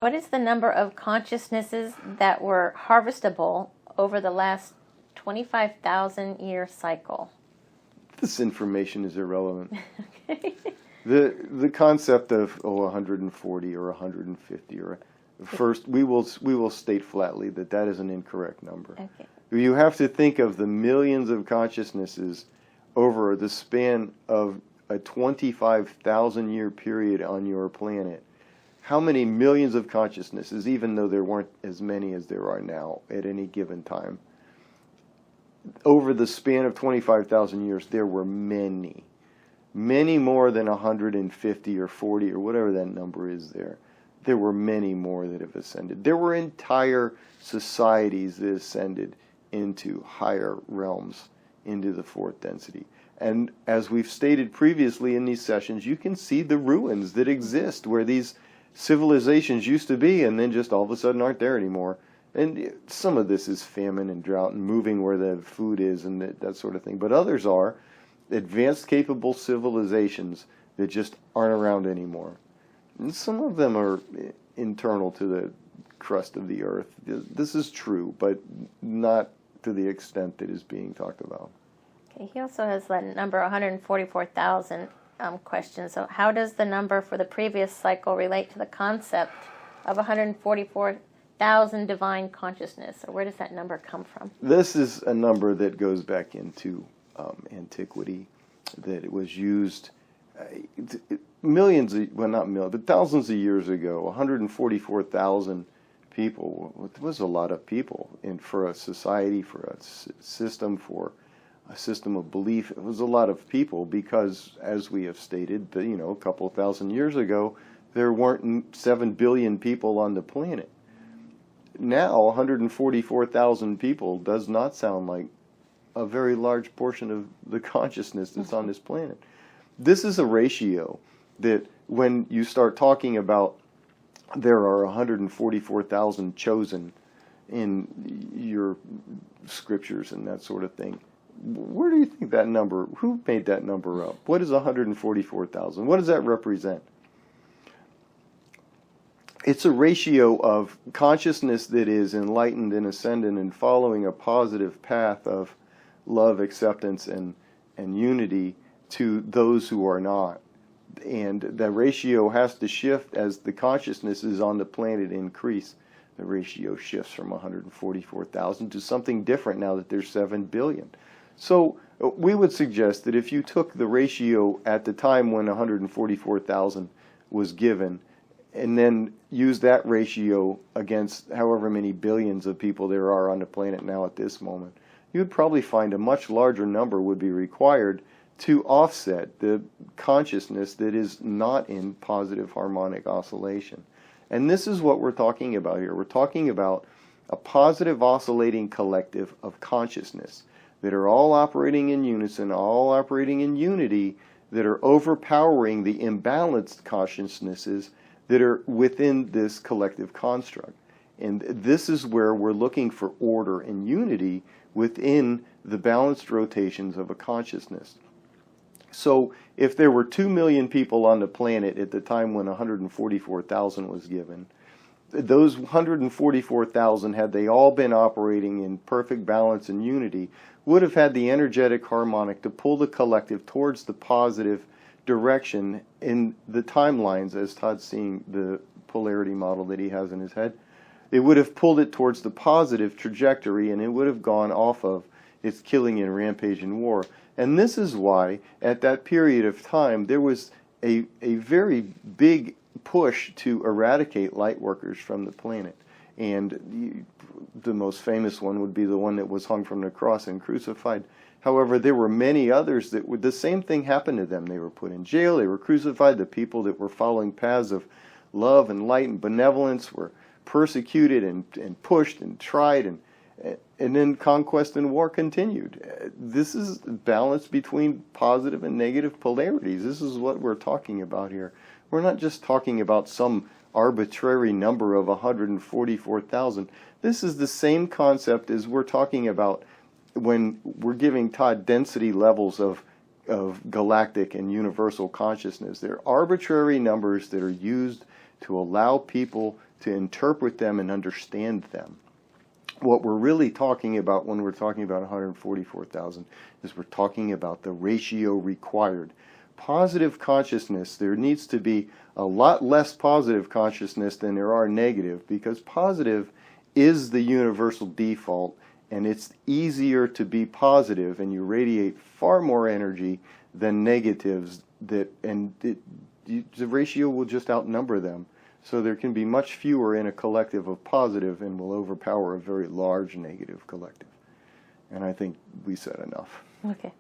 What is the number of consciousnesses that were harvestable over the last 25,000 year cycle? This information is irrelevant. The concept of 140 or 150 or first we will state flatly that that is an incorrect number. Okay. You have to think of the millions of consciousnesses over the span of a 25,000 year period on your planet. How many millions of consciousnesses, even though there weren't as many as there are now at any given time, over the span of 25,000 years, there were many more than 150 or 40 or whatever that number is there. There were many more that have ascended. There were entire societies that ascended into higher realms, into the fourth density. And as we've stated previously in these sessions, you can see the ruins that exist where these civilizations used to be and then just all of a sudden aren't there anymore. And some of this is famine and drought and moving where the food is and that sort of thing. But others are advanced, capable civilizations that just aren't around anymore. And some of them are internal to the crust of the earth. This is true, but not to the extent that is being talked about. Okay, he also has that number 144,000 question. So how does the number for the previous cycle relate to the concept of 144,000 divine consciousness? Or where does that number come from? This is a number that goes back into antiquity, that it was used millions of, well, not millions, but thousands of years ago. 144,000 people. It was a lot of people for a society, for a system, for a system of belief. It was a lot of people because, as we have stated, a couple of thousand years ago, there weren't 7 billion people on the planet. Now, 144,000 people does not sound like a very large portion of the consciousness that's on this planet. This is a ratio that when you start talking about there are 144,000 chosen in your scriptures and that sort of thing, where do you think that number, who made that number up? What is 144,000? What does that represent? It's a ratio of consciousness that is enlightened and ascendant and following a positive path of love, acceptance, and unity to those who are not. And the ratio has to shift as the consciousnesses on the planet increase. The ratio shifts from 144,000 to something different now that there's 7 billion. So we would suggest that if you took the ratio at the time when 144,000 was given and then use that ratio against however many billions of people there are on the planet now at this moment, you would probably find a much larger number would be required to offset the consciousness that is not in positive harmonic oscillation. And this is what we're talking about here. We're talking about a positive oscillating collective of consciousness that are all operating in unison, all operating in unity, that are overpowering the imbalanced consciousnesses that are within this collective construct. And this is where we're looking for order and unity within the balanced rotations of a consciousness. So if there were 2 million people on the planet at the time when 144,000 was given, those 144,000, had they all been operating in perfect balance and unity, would have had the energetic harmonic to pull the collective towards the positive direction in the timelines, as Todd's seeing the polarity model that he has in his head. It would have pulled it towards the positive trajectory, and it would have gone off of its killing and rampage and war. And this is why, at that period of time, there was a very big push to eradicate light workers from the planet. And the most famous one would be the one that was hung from the cross and crucified. However, there were many others that the same thing happened to them. They were put in jail, they were crucified. The people that were following paths of love and light and benevolence were persecuted and pushed and tried, and then conquest and war continued. This is balance between positive and negative polarities. This is what we're talking about here. We're not just talking about some arbitrary number of 144,000. This is the same concept as we're talking about when we're giving Todd density levels of galactic and universal consciousness. They're arbitrary numbers that are used to allow people to interpret them and understand them. What we're really talking about when we're talking about 144,000 is we're talking about the ratio required. Positive consciousness, there needs to be a lot less positive consciousness than there are negative, because positive is the universal default, and it's easier to be positive, and you radiate far more energy than negatives, the ratio will just outnumber them. So there can be much fewer in a collective of positive and will overpower a very large negative collective. And I think we said enough. Okay.